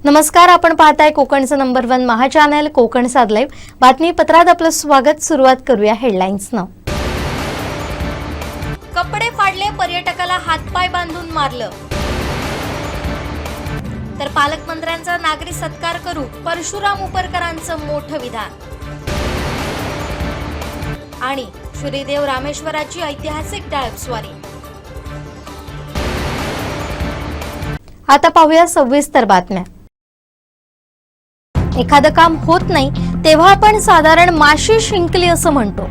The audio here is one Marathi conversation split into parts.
नमस्कार, आपण पाहताय कोकणचं नंबर 1 महा चॅनल कोकण साद लाईव्ह. बातमीपत्रात आपलं स्वागत. सुरुवात करूया हेडलाईन्सनं. कपडे फाडले, पर्यटकाला हातपाय बांधून मारलं. तर पालकमंत्र्यांचा नागरी सत्कार करू, परशुराम उपरकरांचं मोठं विधान. आणि श्रीदेव रामेश्वराची ऐतिहासिक डाळपस्वारी. आता पाहूया सविस्तर बातम्या. एखादं काम होत नाही तेव्हा आपण साधारण माशी शिंकली असं म्हणतो,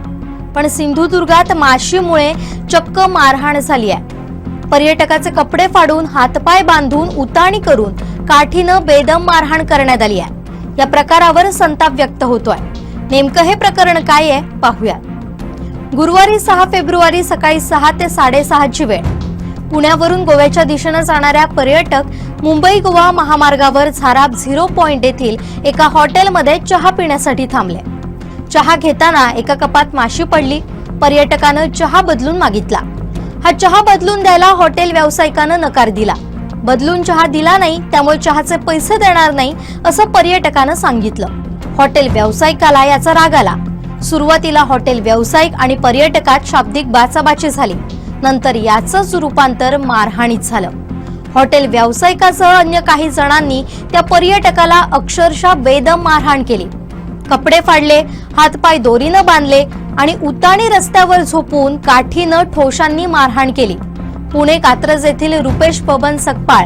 पण सिंधुदुर्गात माशीमुळे चक्क मारहाण झाली आहे. पर्यटकाचे कपडे फाडून हातपाय बांधून उताणी करून काठीनं बेदम मारहाण करण्यात आली आहे. या प्रकारावर संताप व्यक्त होतोय. नेमकं हे प्रकरण काय आहे पाहूया. गुरुवारी 6 फेब्रुवारी सकाळी 6 ते 6:30 ची वेळ. पुण्यावरून गोव्याच्या दिशेनं जाणाऱ्या पर्यटक मुंबई गोवा महामार्गावर झाराप 0 पॉइंट येथील एका हॉटेलमध्ये चहा पिण्यासाठी थांबले. चहा घेताना एका कपात माशी पडली. पर्यटकानं चहा बदलून मागितला. हा चहा बदलून द्यायला हॉटेल व्यावसायिकानं नकार दिला. बदलून चहा दिला नाही त्यामुळे चहाचे पैसे देणार नाही असं पर्यटकानं सांगितलं. हॉटेल व्यावसायिकाला याचा राग आला. सुरुवातीला हॉटेल व्यावसायिक आणि पर्यटकात शाब्दिक बाचाबाची झाली. नंतर याचंच रूपांतर मारहाणीत झालं. हॉटेल व्यावसायिकासह अन्य काही जणांनी त्या पर्यटकाला अक्षरशः बेदम मारहाण केली. कपडे फाडले, हातपाय दोरीनं बांधले आणि उताणी रस्त्यावर झोपून काठीनं ठोशांनी मारहाण केली. पुणे कात्रज येथील रुपेश पवन सकपाळ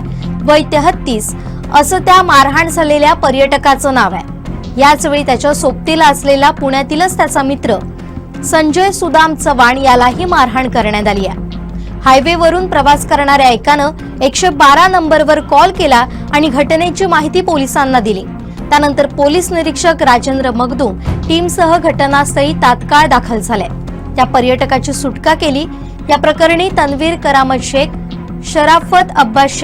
वय 33 असं त्या मारहाण झालेल्या पर्यटकाचं नाव आहे. याच वेळी त्याच्या सोबतीला असलेला पुण्यातीलच त्याचा मित्र संजय सुदाम चव्हाण यालाही मारहाण करण्यात आली आहे. हायवेवरून प्रवास करणाऱ्या एकानं 112 नंबरवर कॉल केला आणि घटनेची माहिती पोलिसांना दिली. त्यानंतर पोलीस निरीक्षक राजेंद्र मगदूम टीमसह घटनास्थळी तात्काळ दाखल झाले. त्या पर्यटकाची सुटका केली. या प्रकरणी तन्वीर करामत शेख, शराफत अब्बास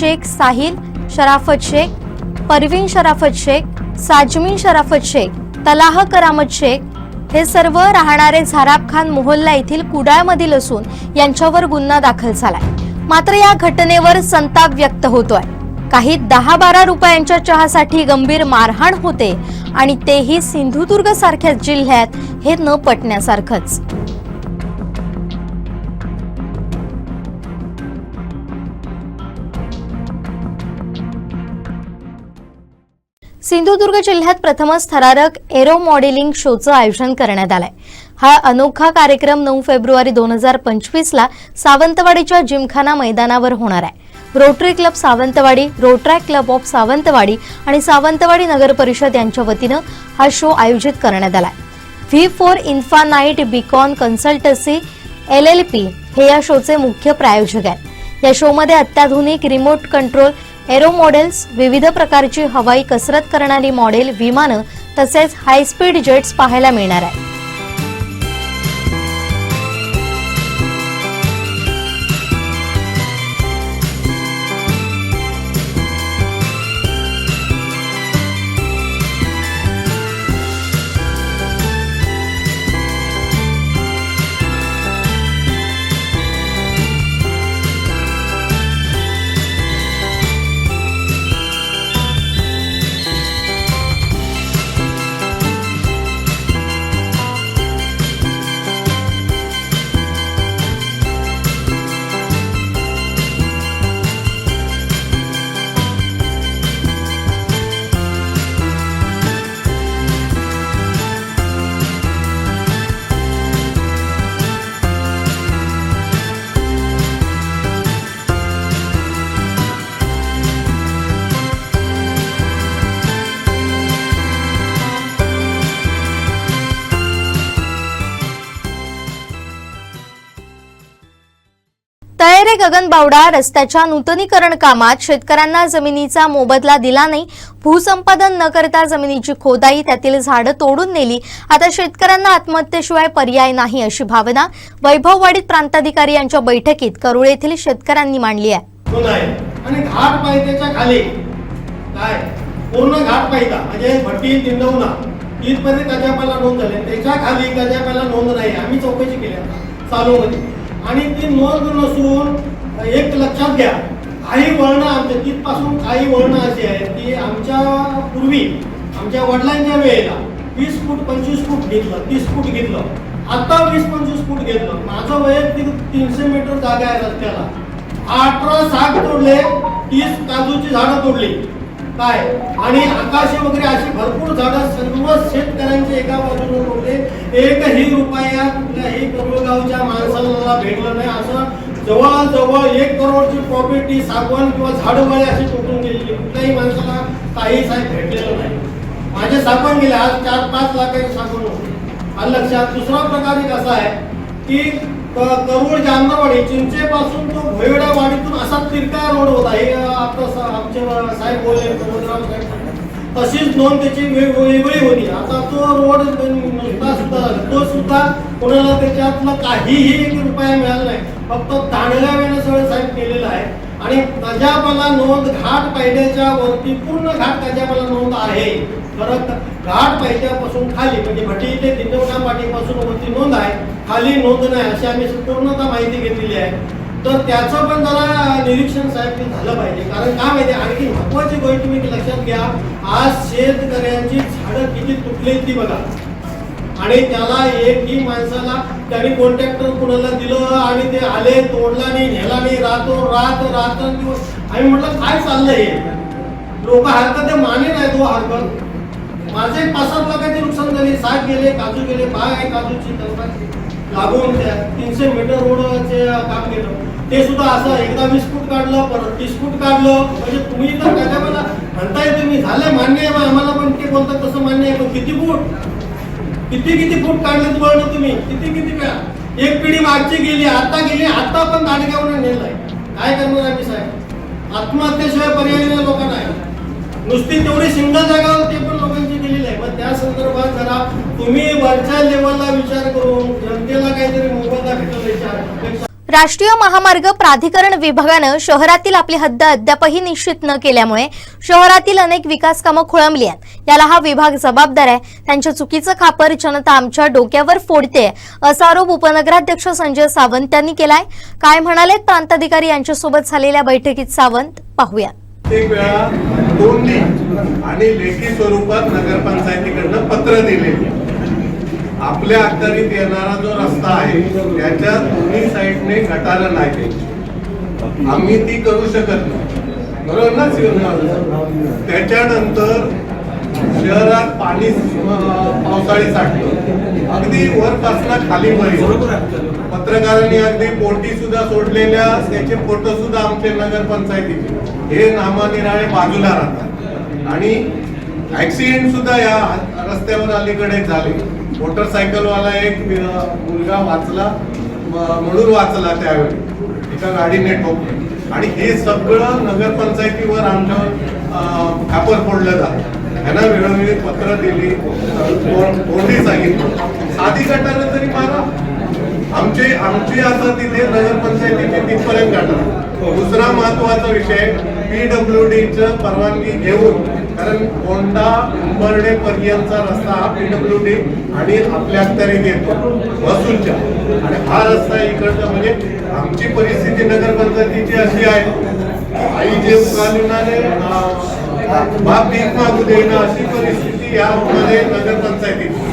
शेख, साहिल शराफत शेख, परवीन शराफत शेख, साजमीन शराफत शेख, तलाह करामत शेख हे सर्व राहणारे झाराप खान मोहल्ला येथील कुडाळमधील असून यांच्यावर गुन्हा दाखल झालाय. मात्र या घटनेवर संताप व्यक्त होतोय. काही 10-12 रुपयांच्या चहासाठी गंभीर मारहाण होते आणि तेही सिंधुदुर्ग सारख्या जिल्ह्यात, हे न पटण्यासारखंच. सिंधुदुर्ग जिल्ह्यात प्रथमच थरारक एरो मॉडेलिंग शोचं आयोजन करण्यात आलंय. हा अनोखा कार्यक्रम 9 फेब्रुवारी 2025 ला सावंतवाडीच्या जिमखाना मैदानावर होणार आहे. Rotary club Sawantwadi, रोट्रॅक club of Sawantwadi आणि सावंतवाडी नगर परिषद यांच्या वतीनं हा शो आयोजित करण्यात आलाय. V4 infinite beacon consultancy LLP हे या शोचे मुख्य प्रायोजक आहेत. या शोमध्ये अत्याधुनिक रिमोट कंट्रोल एरो मॉडेल्स, विविध प्रकारची हवाई कसरत करणारी मॉडेल, विमानं तसेच हाय स्पीड जेट्स पाहायला मिळणार आहे. तळेरे गगनबावडा रस्त्याच्या नूतनीकरण कामात शेतकऱ्यांना जमिनीचा मोबदला दिला नाही. भूसंपादन न करता जमिनीची खोदाई, त्यातील झाडं तोडून नेली. आता शेतकऱ्यांना आत्महत्येशिवाय पर्याय नाही अशी भावना वैभववाडीत प्रांताधिकारी यांच्या बैठकीत करूळ येथील शेतकऱ्यांनी मांडली आहे. आणि घाट पायथ्याच्या खाली काय पूर्ण घाट पायथा म्हणजे भट्टी दिंडवना इथपर्यंत गजापाला नोंद झाली. त्याच्या खाली गजापाला नोंद नाही. आम्ही चौकशी केली चालू मध्ये आणि ती नोंद नसून एक लक्षात घ्या, काही वळणं आमच्या तिथपासून काही वळणं अशी आहेत की आमच्या पूर्वी आमच्या वडिलांच्या वेळेला 20 फूट 25 फूट घेतलं, 30 फूट घेतलं, आता 20-25 फूट घेतलं. माझं वैयक्तिक 300 मीटर जागा आहे रस्त्याला. 18 साग तोडले, 30 काजूची झाडं तोडली काय, आणि आकाशी वगैरे अशी भरपूर झाडं सर्व शेतकऱ्यांचे एका बाजूने तोडले. एकही रुपया कुठल्याही करुळगावच्या माणसाला भेटलं नाही. असं जवळजवळ 1 करोडची प्रॉपर्टी सागवान किंवा झाडवाळे अशी तोडून गेलेली, कुठल्याही माणसाला काही साहेब भेटलेलं नाही. माझे सागवान गेले, आज 4-5 लाखाचे सागवान होते. आणि लक्षात दुसरा प्रकार एक असा आहे की करूळ जामदावाडी चिंचेपासून तो भोयडावाडीतून असा तिरका रोड होता. हे आता आमचे साहेब बोलले, प्रमोदराव साहेब, तशीच नोंद त्याची वेगळी होती. आता तो रोड नुसता सुद्धा तो सुद्धा कोणाला त्याच्यातलं काहीही 1 रुपया मिळाला नाही. फक्त दांडल्या वेळेला सगळं साहेब केलेलं आहे. आणि कजापाला नोंद घाट पायथ्याच्या वरती पूर्ण घाट कजापाला नोंद आहे. परत घाट पायथ्यापासून खाली म्हणजे भटी ते दिंडवणा पाटीपासून वरती नोंद आहे, खाली नोंद नाही, अशी आम्ही पूर्णतः माहिती घेतलेली आहे. तर त्याचं पण जरा निरीक्षण साहेब झालं पाहिजे. कारण काय माहिती, आणखी महत्वाची गोष्ट तुम्ही लक्षात घ्या, आज शेतकऱ्यांची झाडं किती तुटली ती बघा. आणि त्याला एकही माणसाला त्यांनी कॉन्ट्रॅक्टर कुणाला दिलं आणि ते आले, तोडला नाही, नेला नाही, रात्रंदिवस. आम्ही म्हटलं काय चाललंय हे, लोक हरकत ते माने नाही तो हरकत. माझे 5-7 लाखाची नुकसान झाली, साग गेले, काजू गेले, बाग आहे काजूची लागून त्या 300 मीटर रोडचे काम केलं. ते सुद्धा असं एकदा 20 फूट काढलं, परत 30 फूट काढलं. म्हणजे तुम्ही तर काय मला म्हणताय, तुम्ही झालं मान्य आहे, आम्हाला पण ते बोलतात तसं मान्य आहे, पण किती फूट किती फूट काढले तुम्हाला तुम्ही, किती वेळा. एक पिढी मागची गेली, आता पण दांडग्यावरून नेलाय. काय करणार आम्ही साहेब, आत्महत्येशिवाय पर्याय नाही लोकांना आहे. नुसती तेवढी सिंगल जागा ते पण लोकांची गेलेली आहे. मग त्या संदर्भात जरा तुम्ही वरच्या लेवलला विचार करून जनतेला काहीतरी मोबदला भेटेल याच्या. राष्ट्रीय महामार्ग प्राधिकरण विभागानं शहरातील आपली हद्द अद्यापही निश्चित न केल्यामुळे शहरातील अनेक विकास कामं खोळंबली आहेत. याला हा विभाग जबाबदार आहे. त्यांच्या चुकीचं खापर जनता आमच्या डोक्यावर फोडते, असा आरोप उपनगराध्यक्ष संजय सावंत यांनी केलाय. काय म्हणालेत प्रांताधिकारी यांच्यासोबत झालेल्या बैठकीत सावंत, पाहूया. एक वेळा तोंडी आणि लेखी स्वरूपात नगरपंचायतीकडनं पत्र दिलेले. आपल्या अखत्यारीत येणारा जो रस्ता आहे त्याच्या दोन्ही साईडने गटारं नाही, आम्ही ती करू शकत नाही, बरोबर ना. त्याच्यानंतर शहरात पाणी पावसाळी साठलं, अगदी वरपासून खाली पर्यंत. पत्रकारांनी अगदी पोटी सुद्धा सोडलेल्या त्याचे फोटो सुद्धा आमचे नगरपंचायतीचे हे नामानिराळे बाजूला राहतात. आणि ऍक्सिडेंट सुद्धा या रस्त्यावर अलीकडे झाले. मोटरसायकलवाला एक मुलगा वाचला, म्हणून वाचला त्यावेळी, एका गाडीने ठोकले. आणि हे सगळं नगरपंचायतीवर आमच्यावर खापर फोडलं जातं. त्यांना वेळोवेळी पत्र दिली, तोंडी सांगितलं, साधी गटारं तरी मारा. आमची आता तिथे नगरपंचायतीचे तिथपर्यंत गटार. दुसरा महत्वाचा विषय, PWDचं परवानगी घेऊन, कारण कोंडा उंबर्डे पर्यंतचा रस्ता हा PWD आणि आपल्या अखत्यारीत येतो महसूलच्या. आणि हा रस्ता इकडचा, म्हणजे आमची परिस्थिती नगरपंचायतीची अशी आहे, आई जे कानुनाने बाप भीक मागू देणं अशी परिस्थिती यामध्ये नगरपंचायतीची.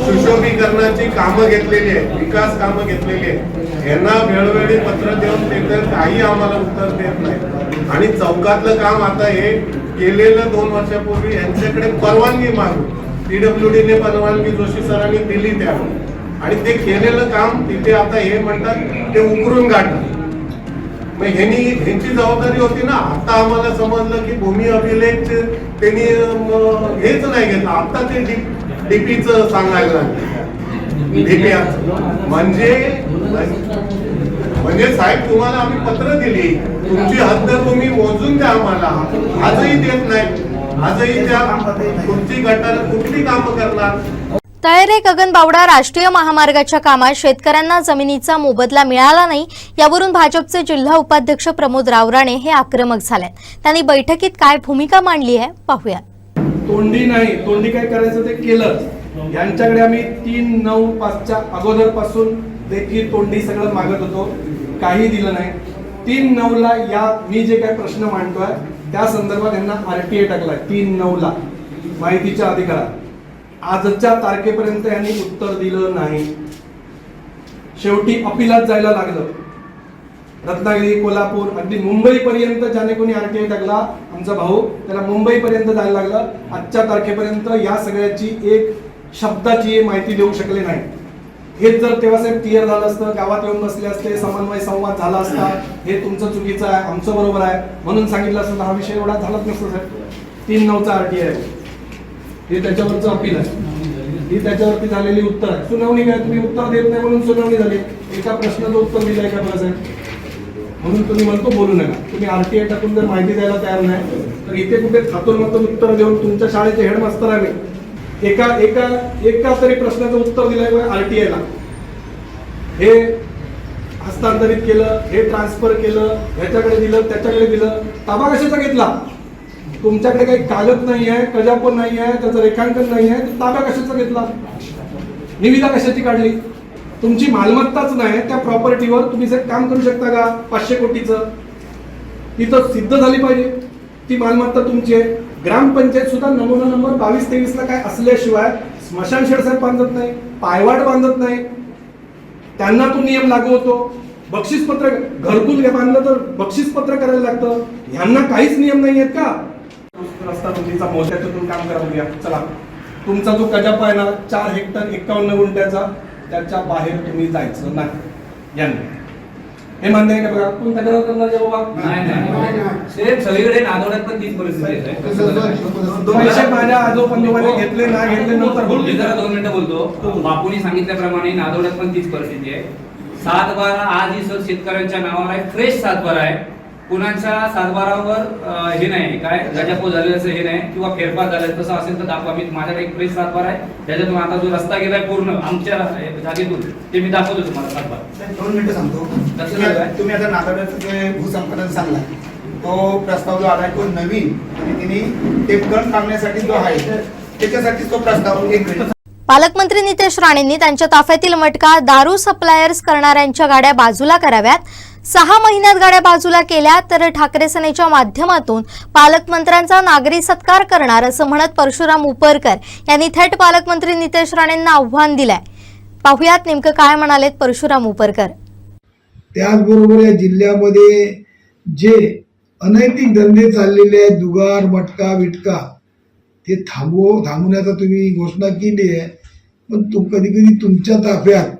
सुशोभीकरणाची कामं घेतलेली आहेत, विकास कामं घेतलेली आहेत. यांना वेळोवेळी पत्र देऊन ते तर काही आम्हाला उत्तर देत नाही. आणि चौकातलं काम आता हे केलेलं 2 वर्षापूर्वी यांच्याकडे परवानगी मागून PWDने परवानगी जोशी सरांनी दिली त्यावेळी, आणि ते केलेलं काम तिथे आता हे म्हणतात ते उकरून काढतात. मग ह्यांची जबाबदारी होती ना. आता आम्हाला समजलं की भूमी अभिलेख त्यांनी हेच नाही घेतलं, आता ते डीपीचं सांगायला म्हणजे साहेब तुम्हाला आम्ही पत्र दिली, तुमची हद्द तुम्ही मोजून द्या आम्हाला, आजही देत नाही. आजही त्या कुठची गटार कुठली कामं करणार. तळेरे गगनबावडा राष्ट्रीय महामार्गाच्या कामात शेतकऱ्यांना जमिनीचा मोबदला मिळाला नाही, यावरून भाजपचे जिल्हा उपाध्यक्ष प्रमोद रावराणे हे आक्रमक झालेत. त्यांनी बैठकीत काय भूमिका मांडली आहे, पाहूया. तोंडी नाही, तोंडी काय करायचं ते केलं. यांच्याकडे आम्ही 3/9/5च्या अगोदरपासून देखील तोंडी सगळं मागत होतो, काही दिलं नाही. 3/9 या मी जे काही प्रश्न मांडतोय त्या संदर्भात यांना RTA टाकलाय 3/9 माहितीच्या अधिकारात. आजच्या तारखेपर्यंत यांनी उत्तर दिलं नाही. शेवटी अपिलात जायला लागलं. रत्नागिरी, कोल्हापूर, अगदी मुंबई पर्यंत ज्याने कोणी RTA टाकला आमचा भाऊ त्याला मुंबई पर्यंत जायला लागलं. आजच्या तारखेपर्यंत या सगळ्याची एक शब्दाची माहिती देऊ शकले नाही. हेच जर तेव्हा साहेब क्लिअर झालं असतं, गावात येऊन बसले असते, समन्वय संवाद झाला असता, हे तुमचं चुकीचं आहे, आमचं बरोबर आहे म्हणून सांगितलं असतं, हा विषय एवढा झालाच नसतो साहेब. 3/9 RTA आहे, हे त्याच्यावरचं अपील आहे, ही त्याच्यावरती झालेली उत्तर आहे. सुनावणी काय, तुम्ही उत्तर देत नाही म्हणून सुनावणी झाली. एका प्रश्नाचं उत्तर दिलंय का बरं साहेब? म्हणून तुम्ही म्हणतो बोलू नका. तुम्ही RTA टाकून जर माहिती द्यायला तयार नाही तर इथे कुठे खातूरमधून उत्तर देऊन तुमच्या शाळेचे हेडमास्तर आहे मी. एका तरी प्रश्नाचं उत्तर दिलंय RTA ला. हे हस्तांतरित केलं, हे ट्रान्सफर केलं, ह्याच्याकडे दिलं, त्याच्याकडे दिलं. ताबा कशाचा घेतला? तुमच्याकडे काही कागद नाही आहे, कजापण नाही आहे, त्याचं रेखांकन नाही आहे, ताबा कशाचा घेतला? निविदा कशाची काढली? तुमची मालमत्ताच नाही त्या प्रॉपर्टीवर तुम्ही जर काम करू शकता का? 500 कोटीचं तिथं सिद्ध झाली पाहिजे ती मालमत्ता तुमची आहे. ग्रामपंचायत सुद्धा नमुना नंबर 22-23 ला काय असल्याशिवाय स्मशान शेडसाहेब बांधत नाही, पायवाट बांधत नाही, त्यांना तो नियम लागू होतो. बक्षीसपत्र घरकुल बांधलं तर बक्षीसपत्र करायला लागतं. ह्यांना काहीच नियम नाही आहेत का? रस्ता तुमचा मोत्यातून काम करा बघूया. चला, तुमचा जो कजापा आहे ना 4 हेक्टर 51 गुंठ्याचा, त्याच्या बाहेर तुम्ही जायचं नाही. यांनी हे मान्य आहे का? बघा कोण तक्रार करणार आहे बाबा? नाही सगळीकडे नांदवड्यात पण तीच परिस्थिती आहे. पैसे माझ्या आजोपंजोबाने घेतले ना घेतले नंतर बोलतो. मी जरा 2 मिनिटं बोलतो. बापूंनी सांगितल्याप्रमाणे नांदवड्यात पण तीच परिस्थिती आहे. 7/12 आजही सर शेतकऱ्यांच्या नावावर आहे, फ्रेश 7/12 आहे. कुणाच्या 7/12वर हे नाही काय गजापो झालेलं हे नाही किंवा फेरफार झालेलं तसं असेल तर दाखवा. मी माझ्याकडे एक फ्रेश 7/12 आहे, त्याच्यातून आता जो रस्ता गेलाय पूर्ण आमच्या जागेतून ते मी दाखवतो तुम्हाला 7/12. 2 मिनिटं सांगतो. तुम्ही आता नांदवड्याचं जे भूसंपादन सांगला तो प्रस्ताव जो आलाय तो नवीन आणि तिने टेपकन काढण्यासाठी जो आहे त्याच्यासाठी तो प्रस्ताव एक पालकमंत्री नितेश राणेंनी त्यांच्या ताफ्यातील मटका दारू सप्लायर्स करणाऱ्यांच्या गाड्या बाजूला कराव्यात. 6 महिन्यात गाड्या बाजूला केल्या तर ठाकरे सेनेच्या माध्यमातून पालकमंत्र्यांचा नागरी सत्कार करणार असं म्हणत परशुराम उपरकर यांनी थेट पालकमंत्री नितेश राणेंना आव्हान दिलंय. पाहुयात नेमकं काय म्हणालेत परशुराम उपरकर. त्याचबरोबर या जिल्ह्यामध्ये जे अनैतिक धंदे चाललेले आहेत, जुगार, मटका विटका, ते थांबवण्याचा तुम्ही घोषणा केली आहे. पण कधी कधी तुमच्या ताफ्यात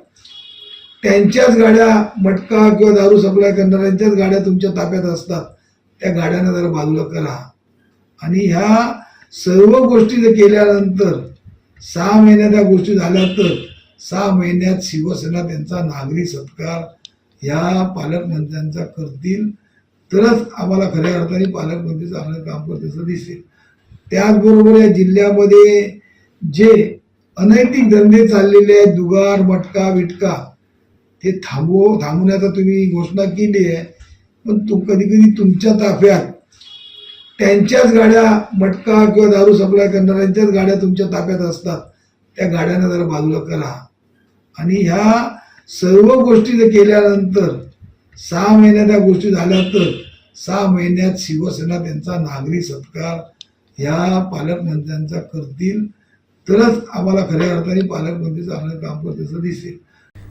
त्यांच्याच गाड्या मटका किंवा दारू सप्लाय करणाऱ्यांच्याच गाड्या तुमच्या ताफ्यात असतात. त्या गाड्यांना जरा बाजूला करा. आणि ह्या सर्व गोष्टी जर केल्यानंतर 6 महिन्यात त्या गोष्टी झाल्या तर 6 महिन्यात शिवसेना त्यांचा नागरी सत्कार ह्या पालकमंत्र्यांचा करतील तरच आम्हाला खऱ्या अर्थाने पालकमंत्री चांगलं काम करते असं दिसेल. त्याचबरोबर या जिल्ह्यामध्ये जे अनैतिक धंदे चाललेले आहेत, जुगार, मटका विटका, ते थांबवण्याचा तुम्ही घोषणा केली आहे. पण कधी कधी तुमच्या ताफ्यात त्यांच्याच गाड्या मटका किंवा दारू सप्लाय करणाऱ्यांच्याच गाड्या तुमच्या ताफ्यात असतात. त्या गाड्यांना जरा बाजूला करा. आणि ह्या सर्व गोष्टी जर केल्यानंतर 6 महिन्यात त्या गोष्टी झाल्या तर 6 महिन्यात शिवसेना त्यांचा नागरी सत्कार ह्या पालकमंत्र्यांचा करतील तरच आम्हाला खऱ्या अर्थाने पालकमंत्री चांगलं काम करते असं दिसेल.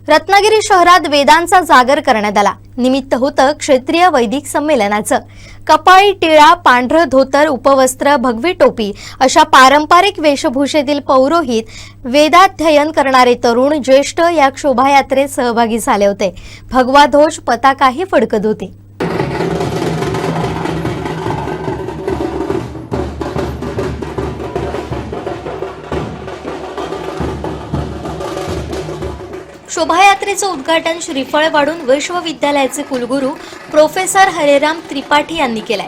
रत्नागिरी शहरात वेदांचा जागर करण्यात आला. निमित्त होतं क्षेत्रीय वैदिक संमेलनाचं. कपाळी टिळा, पांढरं धोतर, उपवस्त्र, भगवी टोपी अशा पारंपरिक वेशभूषेतील पौरोहित, वेदाध्ययन करणारे तरुण, ज्येष्ठ या शोभायात्रेत सहभागी झाले होते. भगवा ध्वज, पताकाही फडकत होती. शोभायात्रेचं उद्घाटन श्रीफळवाडून विश्वविद्यालयाचे कुलगुरू प्रोफेसर हरेराम त्रिपाठी यांनी केलंय.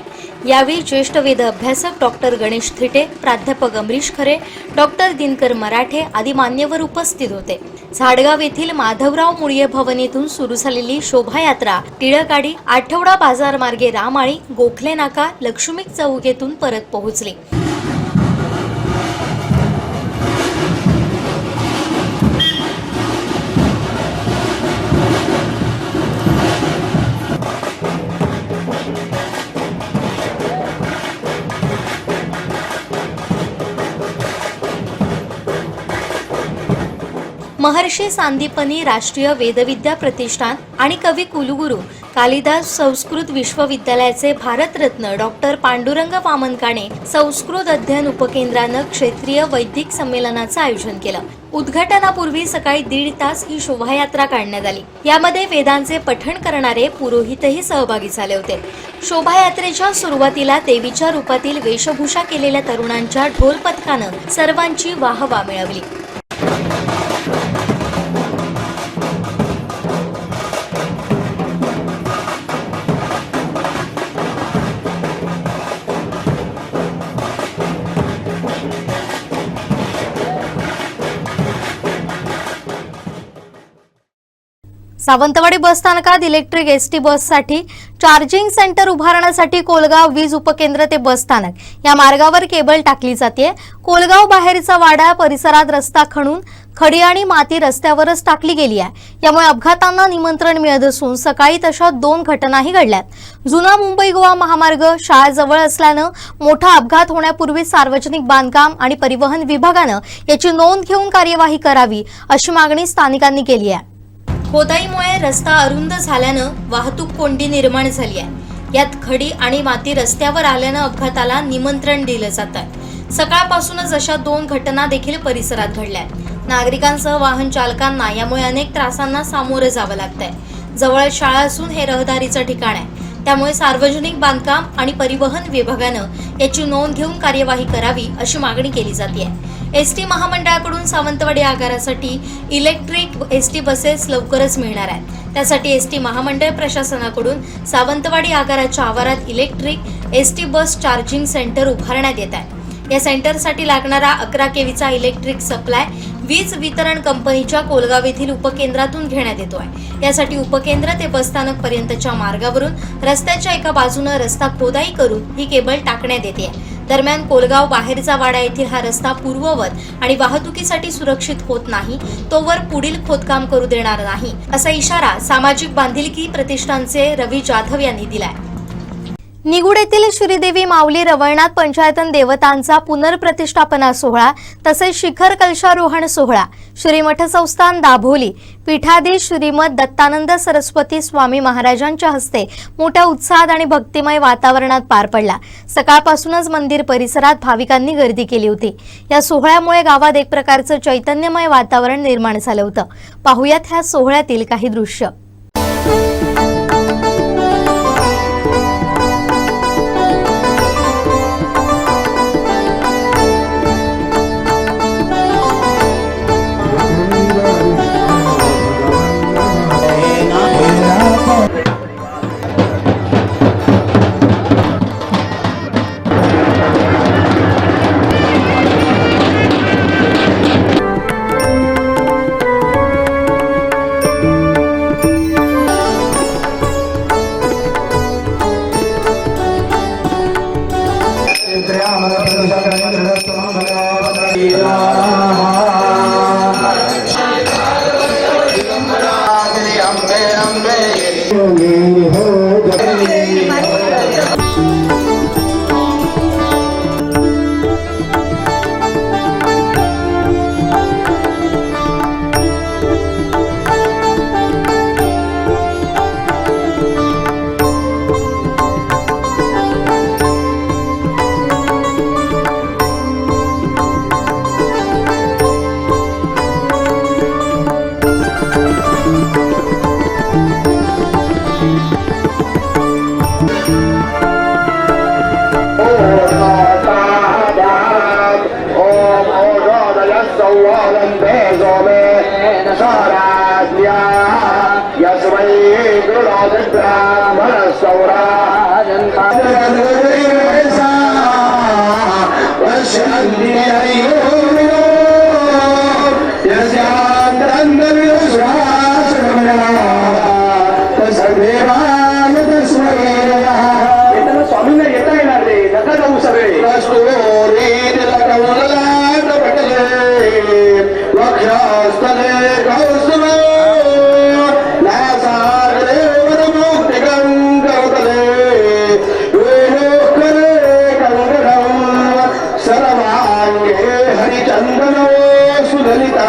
यावेळी ज्येष्ठ वेद अभ्यासक डॉक्टर गणेश थिटे, प्राध्यापक अमरीश खरे, डॉक्टर दिनकर मराठे आदी मान्यवर उपस्थित होते. झाडगाव येथील माधवराव मुळये भवन येथून सुरू झालेली शोभायात्रा टिळकाडी, आठवडा बाजार मार्गे रामाळी, गोखले नाका, लक्ष्मी चौक येथून परत पोहोचली. महर्षी सांदीपनी राष्ट्रीय वेदविद्या प्रतिष्ठान आणि कवी कुलगुरू कालिदास संस्कृत विश्वविद्यालयाचे भारतरत्न डॉक्टर पांडुरंग वामन काणे संस्कृत अध्ययन उपकेंद्रानं क्षेत्रीय वैदिक संमेलनाचं आयोजन केलं. उद्घाटनापूर्वी सकाळी 1.5 तास ही शोभायात्रा काढण्यात आली. यामध्ये वेदांचे पठण करणारे पुरोहितही सहभागी झाले होते. शोभायात्रेच्या सुरुवातीला देवीच्या रूपातील वेशभूषा केलेल्या तरुणांच्या ढोल पथकानं सर्वांची वाहवा मिळवली. सावंतवाडी बस स्थानकात इलेक्ट्रिक एसटी बससाठी चार्जिंग सेंटर उभारण्यासाठी कोलगाव वीज उपकेंद्र ते बस स्थानक या मार्गावर केबल टाकली जाते. कोलगाव बाहेरचा वाडा परिसरात रस्ता खणून खडी आणि माती रस्त्यावरच टाकली गेली आहे. यामुळे अपघातांना निमंत्रण मिळत असून सकाळी तशा 2 घटनाही घडल्यात. जुना मुंबई गोवा महामार्ग शाळेजवळ असल्यानं मोठा अपघात होण्यापूर्वी सार्वजनिक बांधकाम आणि परिवहन विभागानं याची नोंद घेऊन कार्यवाही करावी अशी मागणी स्थानिकांनी केली आहे. खोदाईमुळे रस्ता अरुंद झाल्यानं वाहतूक कोंडी निर्माण झाली आहे. यात खडी आणि माती रस्त्यावर आल्यानं अपघाताला निमंत्रण दिलं जात आहे. सकाळपासूनच अशा 2 घटना देखील परिसरात घडल्या. नागरिकांसह वाहन चालकांना यामुळे अनेक त्रासांना सामोरं जावं लागतंय. जवळ शाळा असून हे रहदारीचं ठिकाण आहे. त्यामुळे सार्वजनिक बांधकाम आणि परिवहन विभागानं याची नोंद घेऊन कार्यवाही करावी अशी मागणी केली जाते. एसटी महामंडळाकडून सावंतवाडी आगारासाठी इलेक्ट्रिक एसटी बसेस लवकरच मिळणार आहेत. त्यासाठी एसटी महामंडळ प्रशासनाकडून सावंतवाडी आगाराच्या आवारात electric ST bus charging centre उभारण्यात येत आहे. या सेंटरसाठी लागणारा 11 केव्हीचा इलेक्ट्रिक सप्लाय वीज वितरण कंपनीच्या कोलगाव येथील उपकेंद्रातून घेण्यात येतोय. यासाठी उपकेंद्र ते बसस्थानक पर्यंतच्या मार्गावरून रस्त्याच्या एका बाजूने रस्ता खोदाई करून ही केबल टाकण्यात येते. दरम्यान कोलगाव बाहेरचा वाडा येथील हा रस्ता पूर्ववत आणि वाहतुकीसाठी सुरक्षित होत नाही तोवर पुढील खोदकाम करू देणार नाही असा इशारा सामाजिक बांधिलकी प्रतिष्ठानचे रवी जाधव यांनी दिलाय. निगुड येथील श्रीदेवी माऊली रवळनाथ पंचायतन देवतांचा पुनर्प्रतिष्ठापना सोहळा तसेच शिखर कलशारोहण सोहळा श्रीमठ संस्थान दाभोली पीठाधीश श्रीमद दत्तानंद सरस्वती स्वामी महाराजांच्या हस्ते मोठ्या उत्साहात आणि भक्तिमय वातावरणात पार पडला. सकाळपासूनच मंदिर परिसरात भाविकांनी गर्दी केली होती. या सोहळ्यामुळे गावात एक प्रकारचं चैतन्यमय वातावरण निर्माण झालं होतं. पाहुयात ह्या सोहळ्यातील काही दृश्य. स्वामींना येता येणार रे, नका जाऊ सगळे. सर्वांगे हरिचंदन सुधलिता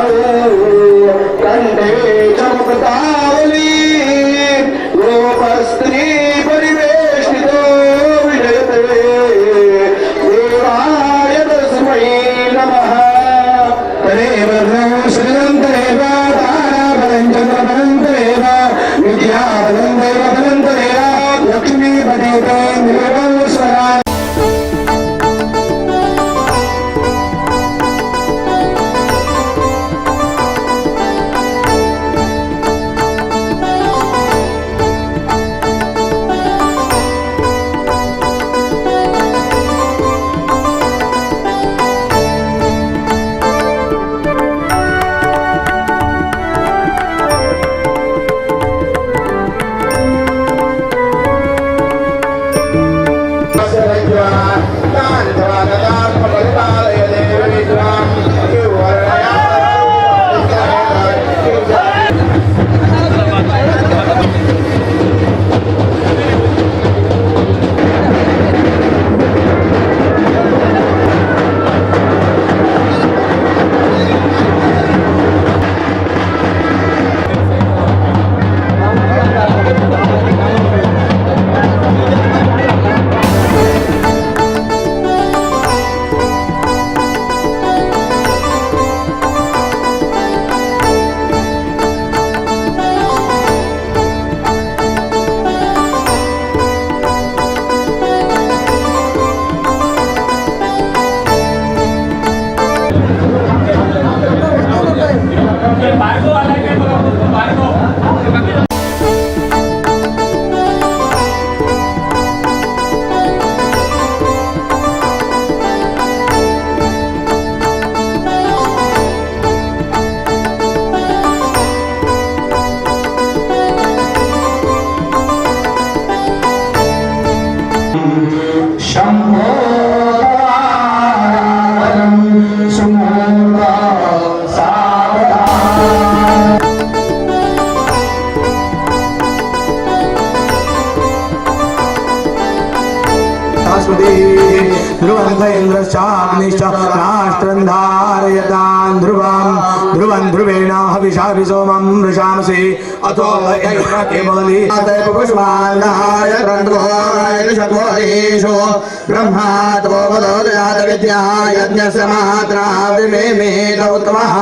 शंभो भवानं सुमूर्त सावधान। ध्रुवं इन्द्रश्चाग्निश्च राष्ट्रं धारयतां ध्रुवं ध्रुवं ध्रुवेण हविषा विसोमं वृषामसि अथो यज्ञकेवली पुष्पान्धाय क्रन्दोषो ब्रह्मात्मो वदोदयात विद्या यज्ञस्य मात्रा विमे उत्तमः।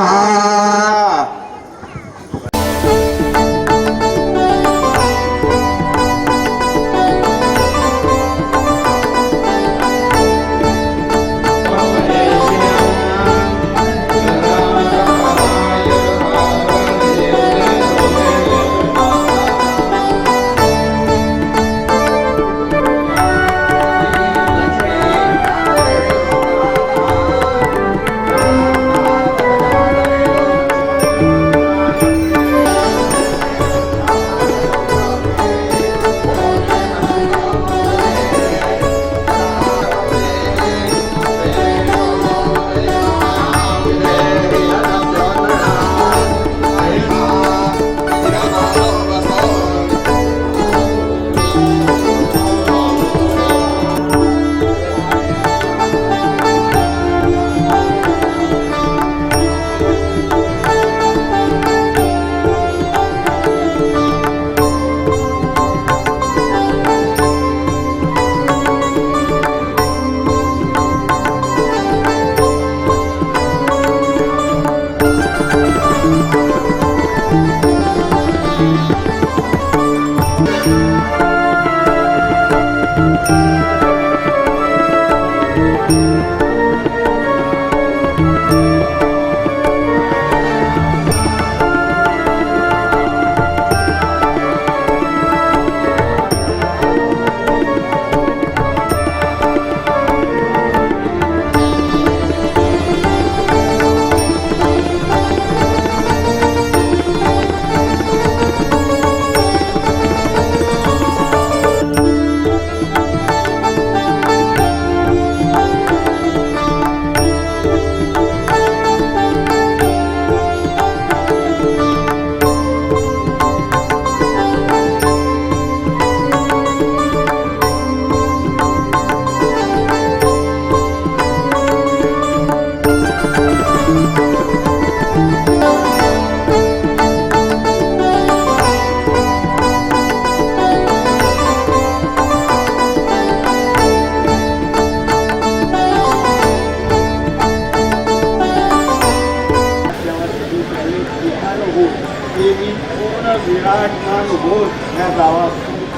विराजमान होत या गावात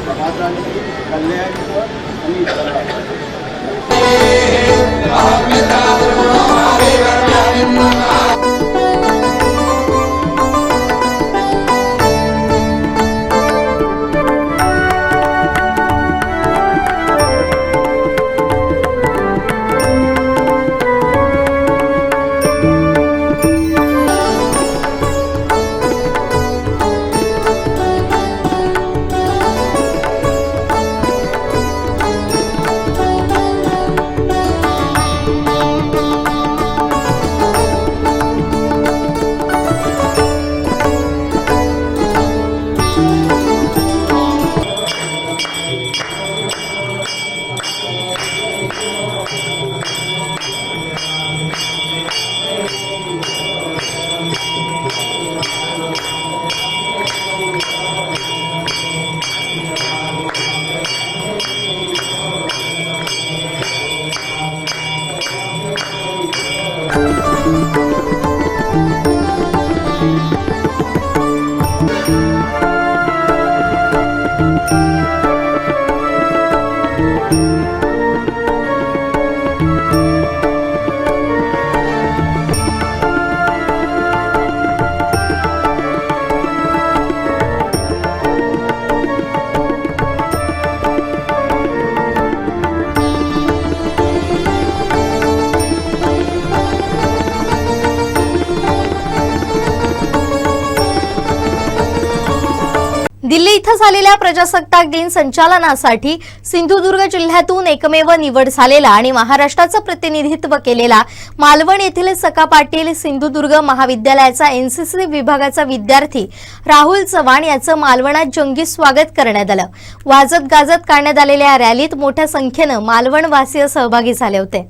समाजाने कल्याण दिल्ली इथं झालेल्या प्रजासत्ताक दिन संचालनासाठी सिंधुदुर्ग जिल्ह्यातून एकमेव निवड झालेला आणि महाराष्ट्राचं प्रतिनिधित्व केलेला मालवण येथील सका पाटील सिंधुदुर्ग महाविद्यालयाचा एनसीसी विभागाचा विद्यार्थी राहुल चव्हाण याचं मालवणात जंगी स्वागत करण्यात आलं। वाजत गाजत काढण्यात आलेल्या या रॅलीत मोठ्या संख्येनं मालवणवासीय सहभागी झाले होते।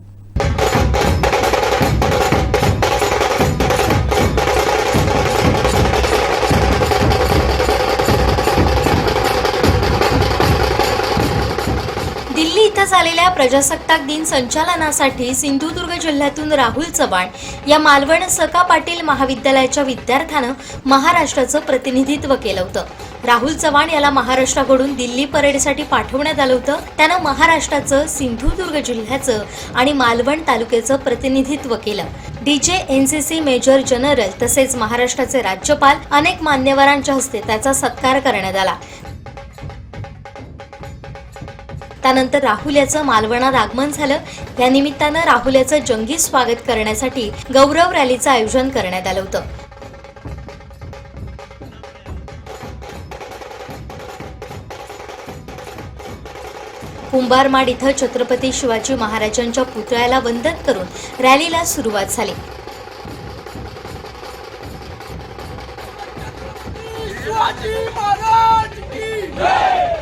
दिल्ली इथं झालेल्या प्रजासत्ताक दिन संचालनासाठी सिंधुदुर्ग जिल्ह्यातून राहुल चव्हाण या मालवण सका पाटील महाविद्यालयाच्या विद्यार्थ्यानं महाराष्ट्राचं प्रतिनिधित्व केलं होतं। राहुल चव्हाण याला महाराष्ट्राकडून दिल्ली परेडसाठी पाठवण्यात आलं होतं। त्यानं महाराष्ट्राचं, सिंधुदुर्ग जिल्ह्याचं आणि मालवण तालुक्याचं प्रतिनिधित्व केलं। डीजे, एनसीसी मेजर जनरल तसेच महाराष्ट्राचे राज्यपाल अनेक मान्यवरांच्या हस्ते त्याचा सत्कार करण्यात आला। त्यानंतर राहुल याचं मालवणात आगमन झालं। या निमित्तानं राहुल याचं जंगी स्वागत करण्यासाठी गौरव रॅलीचं आयोजन करण्यात आलं होतं। कुंभारमाड इथं छत्रपती शिवाजी महाराजांच्या पुतळ्याला वंदन करून रॅलीला सुरुवात झाली। शिवाजी महाराज की जय,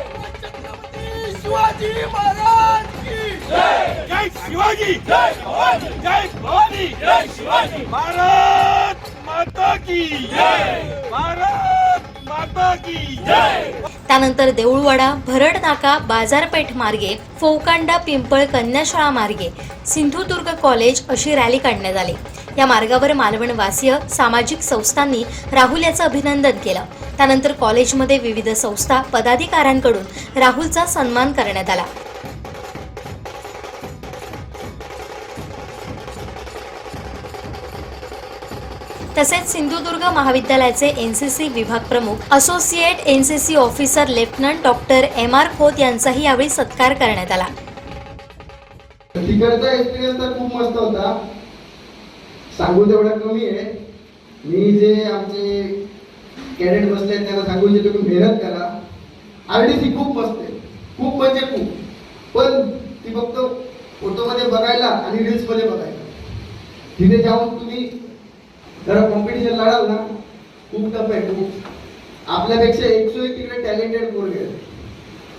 जय शिवाजी, जय शिवाजी, जय भवानी, जय शिवाजी, भारत माता की जय, भारत माता की जय। त्यानंतर देऊळवाडा, भरड नाका, बाजारपेठ मार्गे, फोकांडा, पिंपळ, कन्याशाळा मार्गे सिंधुदुर्ग कॉलेज अशी रॅली काढण्यात आली। या मार्गावर मालवणवासीय, सामाजिक संस्थांनी राहुल याचं अभिनंदन केलं। त्यानंतर कॉलेजमध्ये विविध संस्था, पदाधिकाऱ्यांकडून राहुलचा सन्मान करण्यात आला। तसेच सिंधुदुर्ग महाविद्यालयाचे एनसीसी विभाग प्रमुख, associate NCC officer lieutenant doctor MR Khot यांचाही यावेळी सत्कार करण्यात आला। तिकडचा एक्सपिरियन्स तर खूप मस्त होता, सांगू तेवढं कमी आहे। मी जे आमचे कॅडेट बसले त्यांना सांगू इच्छितो की मेहनत करा। RDC खूप मस्त आहे, खूप म्हणजे खूप, पण ती फक्त फोटोमध्ये बघायला आणि रील्समध्ये बघायला। तिथे जाऊन तुम्ही जरा कॉम्पिटिशन लढाल ना, खूप टफ आहे खूप। आपल्यापेक्षा 101 तिकडे टॅलेंटेड पोरगे आहेत।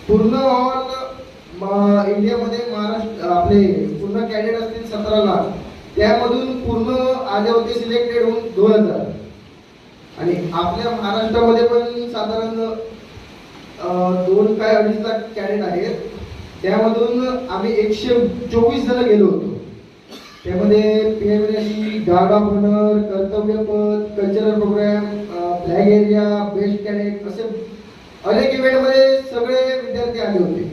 पूर्ण ऑल इंडियामध्ये महाराष्ट्र आपले पूर्ण कॅडेट असतील 17 लाख, त्यामधून पूर्ण आले होते सिलेक्टेड होऊन 2000। आणि आपल्या महाराष्ट्रामध्ये पण साधारण 2 काय 2.5 लाख कॅडेट आहेत। त्यामधून आम्ही 124 जण गेलो होतो। त्यामध्ये PMLC, guard of honour, Kartavyapath, cultural programme, flag area, best cadet असे अनेक इव्हेंटमध्ये सगळे विद्यार्थी आले होते।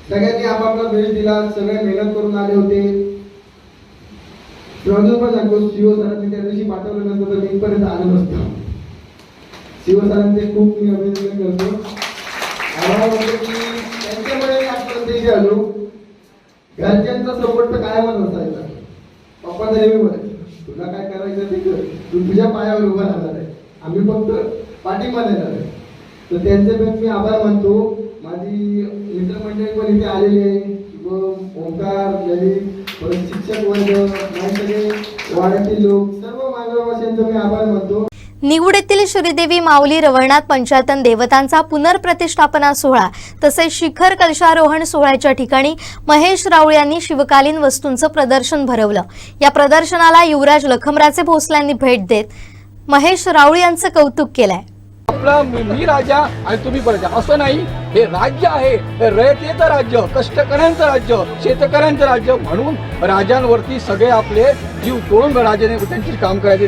सगळ्यांनी आपापला बेस्ट दिला, सगळे मेहनत करून आले होते। अजून पण सांगतो, शिव सरांनी त्या दिवशी पाठवलं नसतं तर मी पर्यंत आलो नसतो। शिव सरांचे खूप मी अभिनंदन करतो। आम्हाला वाटतं की त्यांच्यामुळे आपण इथे आलो। घरच्यांचा सपोर्ट तर कायमच असायचा। पप्पा नेहमी म्हणायचे, तुला काय करायचं ते कर, तू तुझ्या पायावर उभा राहणार आहे, आम्ही फक्त पाठिंबा देणार आहे। तर त्यांचे पण मी आभार मानतो। माझी मित्रमंडळी पण इथे आलेले आहे, ओंकार, ललित, शिक्षक वर्ग, माझे सगळे वाड्यातील लोक, सर्व मानववासियांचा मी आभार मानतो। निवडीतील श्रीदेवी माऊली रवळनाथ पंचायतन देवतांचा पुनर्प्रतिष्ठापना सोहळा तसेच शिखर कलशारोहण सोहळ्याच्या ठिकाणी महेश राऊळ यांनी शिवकालीन वस्तूंचं प्रदर्शन भरवलं। या प्रदर्शनाला युवराज लखमराजे भोसल्यांनी भेट देत महेश राऊळ यांचं कौतुक केलंय। आपला मी राजा आणि तुम्ही प्रजा असं नाही, हे राज्य आहे, हे रयतेचं राज्य, कष्टकऱ्यांचं राज्य, शेतकऱ्यांचं राज्य, म्हणून राजांवरती सगळे आपले जीव तोडून राजाने त्यांची काम करायची।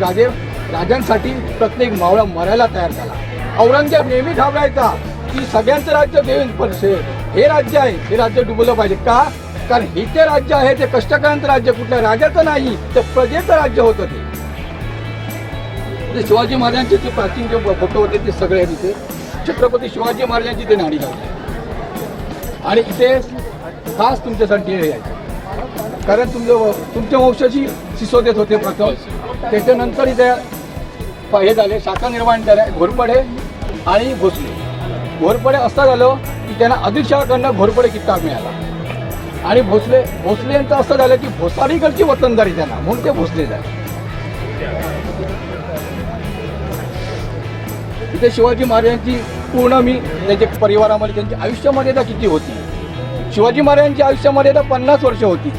राजांसाठी प्रत्येक मावळा मरायला तयार झाला। औरंगजेब नेहमी घाबरायचा की सगळ्यांचं राज्य देऊन, पण हे राज्य आहे, हे राज्य डुबवलं पाहिजे का? कारण हे ते राज्य आहे ते कष्टकऱ्यांचं राज्य, कुठल्या राजाचं नाही, ते प्रजेचं राज्य होतं। ते शिवाजी महाराजांचे जे प्राचीन जे फोटो होते ते सगळे तिथे छत्रपती शिवाजी महाराजांची ते नाणी लावली आणि इथे खास तुमच्यासाठी हे आहे। कारण तुमच्या वंशाची सिसोदेत होते प्रथम, त्याच्यानंतर इथे हे झाले शाखा निर्माण झाले घोरपडे आणि भोसले। घोरपडे असं झालं की त्यांना आदिलशहाकडनं घोरपडे किताब मिळाला आणि भोसले यांचं असं झालं की भोसारीकडची वतनदारी त्यांना म्हणून ते भोसले झाले. इथे शिवाजी महाराजांची पूर्ण मी त्यांच्या परिवारामध्ये त्यांची आयुष्यमर्यादा किती होती. शिवाजी महाराजांची आयुष्यमर्यादा 50 वर्ष होती.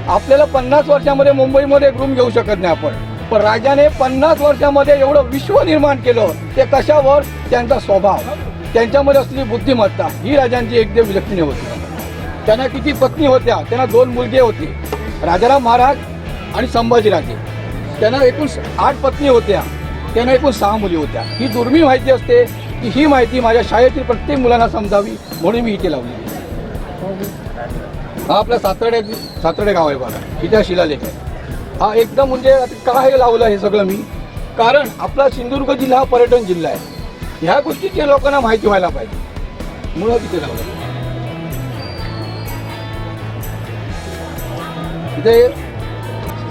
आपल्याला 50 वर्षामध्ये मुंबईमध्ये एक रूम घेऊ शकत नाही आपण, पण राजाने 50 वर्षामध्ये एवढं विश्व निर्माण केलं. ते कशावर? त्यांचा स्वभाव, त्यांच्यामध्ये असलेली बुद्धिमत्ता ही राजांची एकदम विलक्षण होती. त्यांना किती पत्नी होत्या? त्यांना 2 मुलगे होते, राजाराम महाराज आणि संभाजीराजे. त्यांना एकूण 8 पत्नी होत्या, त्यांना एकूण 6 मुली होत्या. ही दुर्मिळ माहिती असते की ही माहिती माझ्या शाळेतील प्रत्येक मुलांना समजावी म्हणून मी इथे लावली. हा आपला सातर्डे गाव आहे बघा, इथे शिलालेख आहे. हा एकदम म्हणजे काय लावलं हे सगळं मी, कारण आपला सिंधुदुर्ग जिल्हा हा पर्यटन जिल्हा आहे. ह्या गोष्टीची लोकांना माहिती व्हायला पाहिजे म्हणून तिथे लावलं. इथे